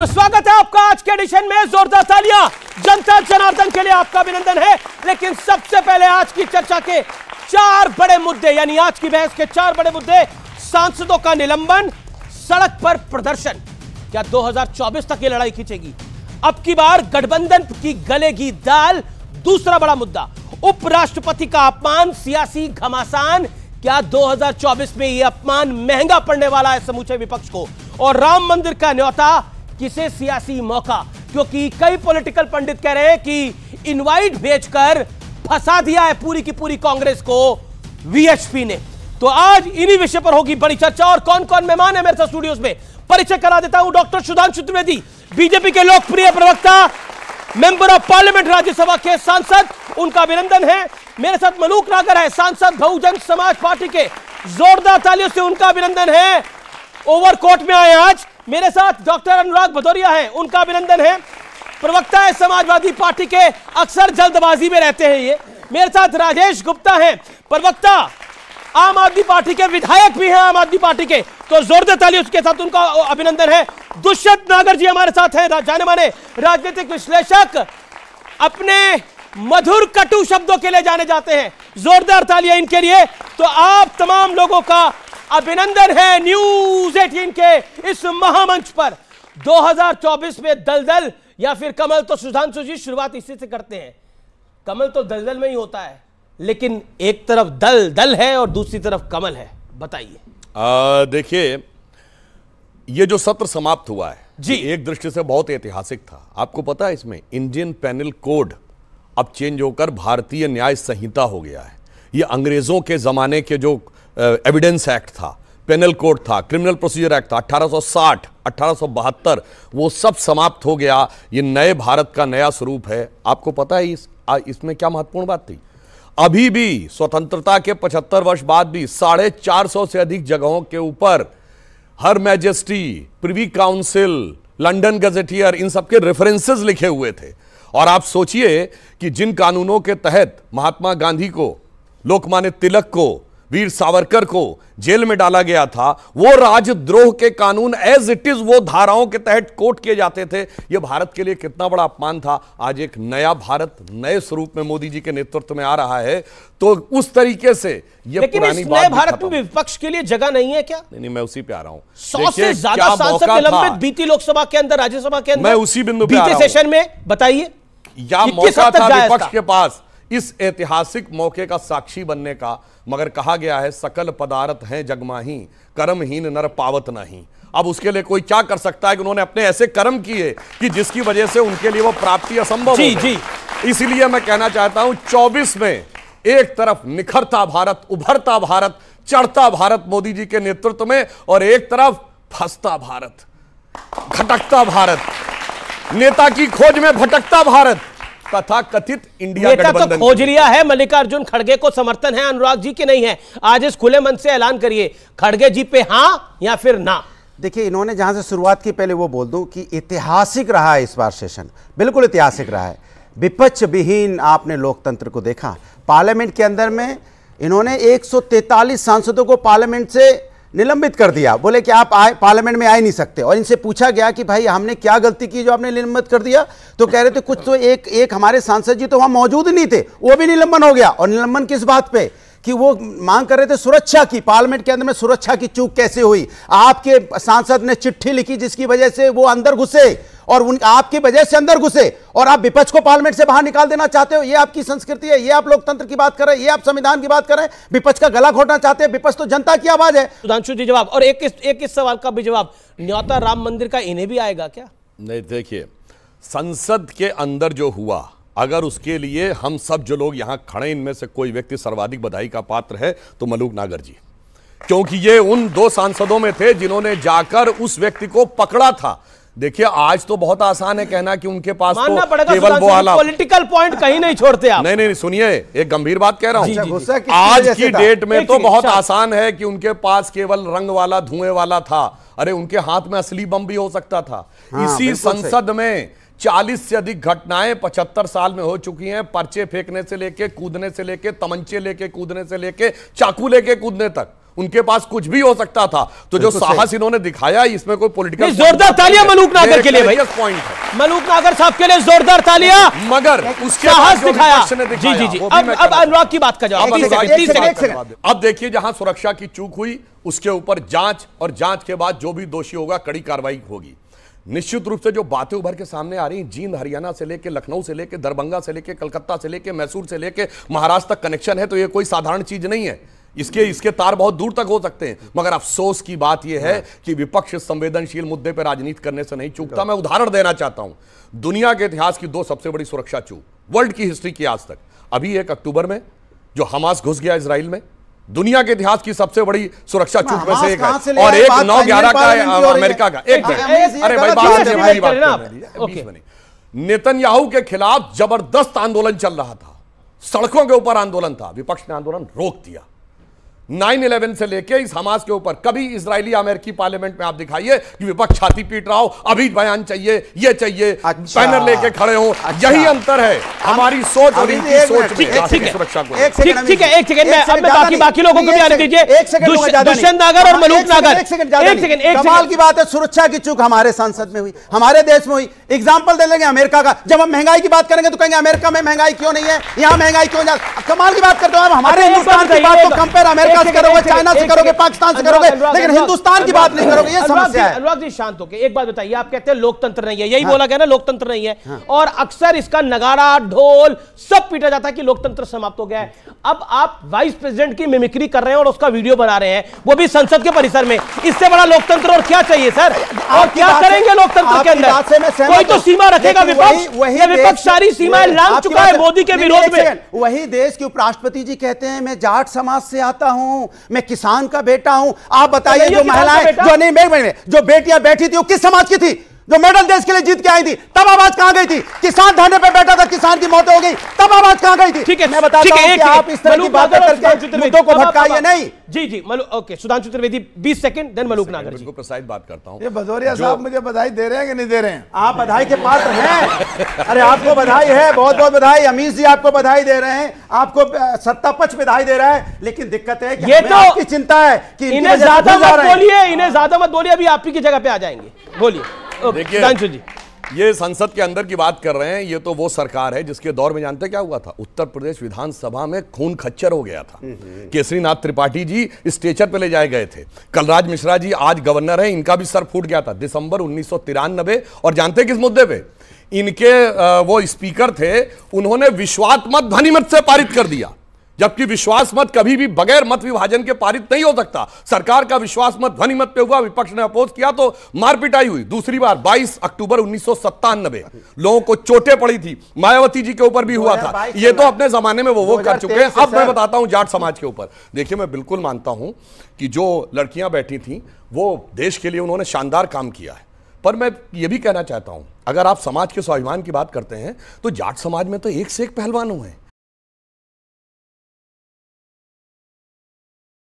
स्वागत है आपका आज के एडिशन में। जोरदार तालियां जनता जनार्दन के लिए आपका अभिनंदन है। लेकिन सबसे पहले आज की चर्चा के चार बड़े मुद्दे, यानी आज की बहस के चार बड़े मुद्दे। सांसदों का निलंबन, सड़क पर प्रदर्शन, क्या 2024 तक ये लड़ाई खींचेगी? अब की बार गठबंधन की गलेगी दाल, दूसरा बड़ा मुद्दा। उपराष्ट्रपति का अपमान, सियासी घमासान, क्या 2024 में यह अपमान महंगा पड़ने वाला है समूचे विपक्ष को? और राम मंदिर का न्योता, किसे सियासी मौका? क्योंकि कई पॉलिटिकल पंडित कह रहे हैं कि इनवाइट भेजकर फंसा दिया है पूरी की पूरी कांग्रेस को वीएचपी ने। तो आज इन्हीं विषय पर होगी बड़ी चर्चा। और कौन कौन मेहमान है मेरे साथ स्टूडियोज में, परिचय करा देता हूं। डॉक्टर सुधांशु त्रिवेदी, बीजेपी के लोकप्रिय प्रवक्ता, मेंबर ऑफ पार्लियामेंट, राज्यसभा के सांसद, उनका अभिनंदन है। मेरे साथ मलूक नागर है, सांसद बहुजन समाज पार्टी के, जोरदार तालियों से उनका अभिनंदन है। ओवरकोट में आए आज। मेरे साथ डॉक्टर अनुराग भदौरिया हैं, उनका अभिनंदन है। प्रवक्ता है समाजवादी पार्टी के, अक्सर जल्दबाजी में रहते हैं ये। मेरे साथ राजेश गुप्ता हैं, प्रवक्ता, आम आदमी पार्टी के, विधायक भी हैं आम आदमी पार्टी के, तो जोरदार तालियों के साथ उनका अभिनंदन है। दुष्यंत नागर जी हमारे साथ हैं, जाने माने राजनीतिक विश्लेषक, अपने मधुर कटु शब्दों के लिए जाने जाते हैं। जोरदार तालियां इनके लिए। तो आप तमाम लोगों का अभिनंदन है न्यूज़ 18 के इस महामंच पर। 2024 में दलदल या फिर कमल? तो सुधांशु जी शुरुआत इसी से करते हैं। कमल तो दलदल में ही होता है, लेकिन एक तरफ दल दल है और दूसरी तरफ कमल है, बताइए। देखिए, ये जो सत्र समाप्त हुआ है जी, एक दृष्टि से बहुत ऐतिहासिक था। आपको पता है इसमें इंडियन पेनल कोड अब चेंज होकर भारतीय न्याय संहिता हो गया है। ये अंग्रेजों के जमाने के जो एविडेंस एक्ट था, पेनल कोड था, क्रिमिनल प्रोसीजर एक्ट था, 1860, 1872, वो सब समाप्त हो गया। ये नए भारत का नया स्वरूप है। आपको पता है इसमें क्या महत्वपूर्ण बात थी? अभी भी स्वतंत्रता के 75 वर्ष बाद भी 450 से अधिक जगहों के ऊपर her majesty, privy council, London gazetteer, इन सबके रेफरेंसेस लिखे हुए थे। और आप सोचिए कि जिन कानूनों के तहत महात्मा गांधी को, लोकमान्य तिलक को, वीर सावरकर को जेल में डाला गया था, वो राजद्रोह के कानून एज इट इज वो धाराओं के तहत कोट किए जाते थे। ये भारत के लिए कितना बड़ा अपमान था। आज एक नया भारत नए स्वरूप में मोदी जी के नेतृत्व में आ रहा है, तो उस तरीके से ये पुरानी बात। नए भारत में विपक्ष के लिए जगह नहीं है क्या? नहीं, मैं उसी पे आ रहा हूं। 100 से ज्यादा सांसद निलंबित बीती लोकसभा के अंदर, राज्यसभा के अंदर, मैं उसी बिंदु पे आ रहा हूं। बीते सेशन में बताइए, या मौका था विपक्ष के पास इस ऐतिहासिक मौके का साक्षी बनने का, मगर कहा गया है सकल पदार्थ हैं जगमाही, कर्महीन नर पावत नहीं। अब उसके लिए कोई क्या कर सकता है कि उन्होंने अपने ऐसे कर्म किए कि जिसकी वजह से उनके लिए वो प्राप्ति असंभव जी हो जी। इसलिए मैं कहना चाहता हूं 24 में एक तरफ निखरता भारत, उभरता भारत, चढ़ता भारत मोदी जी के नेतृत्व में, और एक तरफ फंसता भारत, भटकता भारत, नेता की खोज में भटकता भारत, तथा कथित इंडिया गठबंधन। तो खोज लिया है, मल्लिकार्जुन खड़गे को समर्थन है अनुराग जी की नहीं है? आज इस खुले मन से ऐलान करिए, खड़गे जी पे हां या फिर ना। देखिए, इन्होंने जहां से शुरुआत की, पहले वो बोल दूं कि ऐतिहासिक रहा है इस बार सेशन, बिल्कुल ऐतिहासिक रहा है। विपक्ष विहीन आपने लोकतंत्र को देखा। पार्लियामेंट के अंदर में इन्होंने 143 सांसदों को पार्लियामेंट से निलंबित कर दिया। बोले कि आप पार्लियामेंट में आ ही नहीं सकते। और इनसे पूछा गया कि भाई हमने क्या गलती की जो आपने निलंबित कर दिया? तो कह रहे थे कुछ तो एक हमारे सांसद जी तो वहां मौजूद ही नहीं थे, वो भी निलंबन हो गया। और निलंबन किस बात पे? कि वो मांग कर रहे थे सुरक्षा की, पार्लियामेंट के अंदर में सुरक्षा की चूक कैसे हुई? आपके सांसद ने चिट्ठी लिखी जिसकी वजह से वो अंदर घुसे, और आपकी वजह से अंदर घुसे, और आप विपक्ष को पार्लियामेंट से बाहर निकाल देना चाहते हो। ये आपकी संस्कृति है, ये आप लोकतंत्र की बात कर रहे हैं, ये आप संविधान की बात कर रहे हैं। विपक्ष का गला घोटना चाहते हैं। विपक्ष तो जनता की आवाज है। सुधांशु जी जवाब, और एक इस सवाल का भी जवाब, न्योता राम मंदिर का इन्हें भी आएगा क्या? नहीं, देखिए, संसद के अंदर जो हुआ, अगर उसके लिए हम सब जो लोग यहां खड़े, इनमें से कोई व्यक्ति सर्वाधिक बधाई का पात्र है तो मलूक नागर जी, क्योंकि ये उन 2 सांसदों में थे जिन्होंने जाकर उस व्यक्ति को पकड़ा था। देखिए, आज तो बहुत आसान है कहना कि उनके पास तो केवल वो वाला पॉलिटिकल पॉइंट कहीं नहीं छोड़ते आप। नहीं, सुनिए, एक गंभीर बात कह रहा हूं। आज की डेट में तो बहुत आसान है कि उनके पास केवल रंग वाला, धुएं वाला था। अरे, उनके हाथ में असली बम भी हो सकता था। इसी संसद में 40 से अधिक घटनाएं 75 साल में हो चुकी हैं। पर्चे फेंकने से लेके, कूदने से लेके, तमंचे लेके कूदने से लेके, चाकू लेके कूदने तक। उनके पास कुछ भी हो सकता था। तो जो साहस इन्होंने दिखाया, इसमें कोई पॉलिटिकल जोरदार तालियां मलूक नागर के लिए भाई, पॉइंट है मलूक नागर साहब के लिए जोरदार तालियां। मगर उसके साहस बाद दिखाया। जी जी जी, अब अनुराग की बात का जवाब। अब देखिए, जहां सुरक्षा की चूक हुई उसके ऊपर जांच, और जांच के बाद जो भी दोषी होगा कड़ी कार्रवाई होगी। निश्चित रूप से जो बातें उभर के सामने आ रही हैं, जींद हरियाणा से लेके लखनऊ से लेके दरभंगा से लेके कलकत्ता से लेके मैसूर से लेके महाराष्ट्र तक कनेक्शन है, तो ये कोई साधारण चीज नहीं है। इसके तार बहुत दूर तक हो सकते हैं। मगर अफसोस की बात यह है कि विपक्ष संवेदनशील मुद्दे पर राजनीति करने से नहीं चूकता। मैं उदाहरण देना चाहता हूं, दुनिया के इतिहास की 2 सबसे बड़ी सुरक्षा चूक वर्ल्ड की हिस्ट्री की आज तक। अभी 1 अक्टूबर में जो हमास घुस गया इजराइल में, दुनिया के इतिहास की सबसे बड़ी सुरक्षा चूक में से एक है, और एक 9/11 का अमेरिका का। एक अरे भाई, बात नेतन्याहू के खिलाफ जबरदस्त आंदोलन चल रहा था, सड़कों के ऊपर आंदोलन था, विपक्ष ने आंदोलन रोक दिया। 9/11 से लेके इस हमास के ऊपर कभी इजरायली अमेरिकी पार्लियामेंट में आप दिखाइए कि विपक्ष छाती पीट रहा हो, अभी बयान चाहिए, ये चाहिए, बैनर लेके खड़े हो। यही अंतर है हमारी सोच और इनकी सोच में राष्ट्रीय सुरक्षा को। ठीक है, एक सेकंड, बाकी लोगों को भी आने दीजिए। दुष्यंत नागर और मलूक नागर, एक सेकंड। कमाल की बात है, सुरक्षा की चूक हमारे संसद में हुई, हमारे देश में हुई। एग्जाम्पल दे लेंगे अमेरिका का। जब हम महंगाई की बात करेंगे तो कहेंगे अमेरिका में महंगाई क्यों नहीं है, यहां महंगाई क्यों नहीं। कमाल की बात करते हो, हमारे हिंदुस्तान की बात को कंपेयर अमेरिका से करोगे, चाइना से करोगे, पाकिस्तान से करोगे, लेकिन हिंदुस्तान की बात नहीं करोगे। ये समस्या है। अनुराग जी शांत होके एक बात बताइए, आप कहते हैं लोकतंत्र नहीं है, यही बोला गया ना, लोकतंत्र नहीं है, और अक्सर इसका नगाड़ा ढोल सब पीटा जाता है कि लोकतंत्र समाप्त हो गया है। अब आप वाइस प्रेसिडेंट की मिमिक्री कर रहे हैं और उसका वीडियो बना रहे हैं, वो भी संसद के परिसर में। इससे बड़ा लोकतंत्र और क्या चाहिए सर? और क्या करेंगे लोकतंत्र के अंदर? कोई तो सीमा रखेगा विपक्ष, विपक्ष सारी सीमाएं लांघ चुका है मोदी के विरोध में। वही देश के उपराष्ट्रपति जी कहते हैं मैं जाट समाज से आता हूं, मैं किसान का बेटा हूं। आप बताइए, जो महिलाएं, जो नहीं, जो बेटियां बैठी थी वो किस समाज की थी? जो मेडल देश के लिए जीत के आई थी, तब आवाज कहां गई थी? किसान धरने पे बैठा था, किसान की मौत हो गई, तब आवाज कहां गई थी? ठीक है, मैं बताता हूं कि आप इस तरह की बातें करके मुद्दों को भटकाइए नहीं। जी जी, okay, Sudhanshu Trivedi 20 second, then Malook Nagar ji. प्रसाद बात करता हूं। ये भदौरिया साहब मुझे बधाई दे रहे हैं कि नहीं दे रहे हैं? आप बधाई के पात्र हैं। अरे आपको बधाई है, बहुत बहुत बधाई। अमीश जी आपको बधाई दे रहे हैं, आपको सत्ता पक्ष बधाई दे रहा है, लेकिन दिक्कत है कि ये तो आपकी चिंता है कि इन्हें ज्यादा मत बोलिए, इन्हें ज्यादा मत बोलिए, अभी आप ही की जगह पे आ जाएंगे। बोलिए। देखिए, जी, ये संसद के अंदर की बात कर रहे हैं। ये तो वो सरकार है जिसके दौर में जानते क्या हुआ था? उत्तर प्रदेश विधानसभा में खून खच्चर हो गया था। केसरीनाथ त्रिपाठी जी स्टेचर पे ले जाए गए थे। कलराज मिश्रा जी आज गवर्नर हैं, इनका भी सर फूट गया था दिसंबर 1993। और जानते किस मुद्दे पे? इनके वो स्पीकर थे, उन्होंने विश्वास मत ध्वनिमत से पारित कर दिया, जबकि विश्वास मत कभी भी बगैर मत विभाजन के पारित नहीं हो सकता। सरकार का विश्वास मत ध्वनिमत पे हुआ, विपक्ष ने अपोज किया तो मार पिटाई हुई। दूसरी बार 22 अक्टूबर 1997 लोगों को चोटें पड़ी थी, मायावती जी के ऊपर भी हुआ था। ये तो अपने जमाने में वो कर चुके हैं। अब मैं बताता हूं जाट समाज के ऊपर। देखिए, मैं बिल्कुल मानता हूं कि जो लड़कियां बैठी थी वो देश के लिए उन्होंने शानदार काम किया है, पर मैं ये भी कहना चाहता हूं, अगर आप समाज के स्वाभिमान की बात करते हैं तो जाट समाज में तो एक से एक पहलवान हुए हैं।